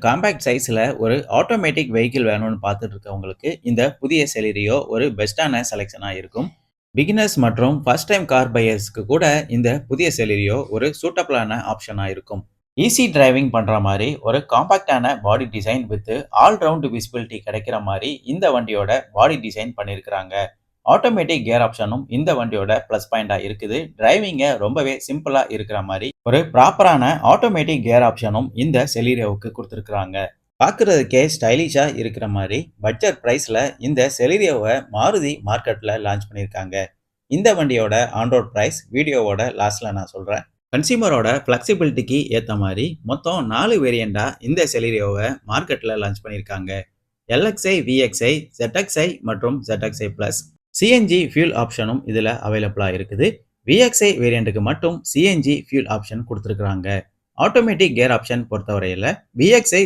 Compact சைஸ்ல ஒரு automatic vehicle வேணும்னு பார்த்துட்டு இருக்கவங்களுக்கு இந்த புதிய செலிரியோ ஒரு பெஸ்ட்டான செலெக்ஷனா இருக்கும். பிகினர்ஸ் மற்றும் ஃபர்ஸ்ட் டைம் கார் பையர்ஸ்க்கு கூட இந்த புதிய செலிரியோ ஒரு சூட்டபிளான ஆப்ஷனா இருக்கும். ஈஸி டிரைவிங் பண்ற மாதிரி ஒரு காம்பாக்டான body design with all round visibility கிடைக்கிற மாதிரி இந்த வண்டியோட பாடி டிசைன் பண்ணியிருக்கிறாங்க. ஆட்டோமேட்டிக் கியர் ஆப்ஷனும் இந்த வண்டியோட ப்ளஸ் பாயிண்டா இருக்குது. டிரைவிங்கை ரொம்பவே சிம்பிளா இருக்கிற மாதிரி ஒரு ப்ராப்பரான ஆட்டோமேட்டிக் கியர் ஆப்ஷனும் இந்த செலீரியோவுக்கு கொடுத்துருக்குறாங்க. பார்க்குறதுக்கே ஸ்டைலிஷா இருக்கிற மாதிரி பட்ஜெட் பிரைஸ்ல இந்த செலீரியோவை மாருதி மார்க்கெட்ல லான்ச் பண்ணியிருக்காங்க. இந்த வண்டியோட ஆன்ரோட் பிரைஸ் வீடியோவோட லாஸ்ட்ல நான் சொல்றேன். கன்சியூமரோட ஃப்ளெக்சிபிலிட்டிக்கு ஏற்ற மாதிரி மொத்தம் 4 வேரியண்டா இந்த செலீரியோவை மார்க்கெட்ல லான்ச் பண்ணியிருக்காங்க. LXi, VXi, ZXi மற்றும் ZXi Plus. சிஎன்ஜி ஃபியூல் ஆப்ஷனும் இதில் அவைலபிளாக இருக்குது. VXi வேரியண்ட்டுக்கு மட்டும் சிஎன்ஜி ஃபியூல் ஆப்ஷன் கொடுத்துருக்குறாங்க. ஆட்டோமேட்டிக் கியர் ஆப்ஷன் பொறுத்தவரையில் VXi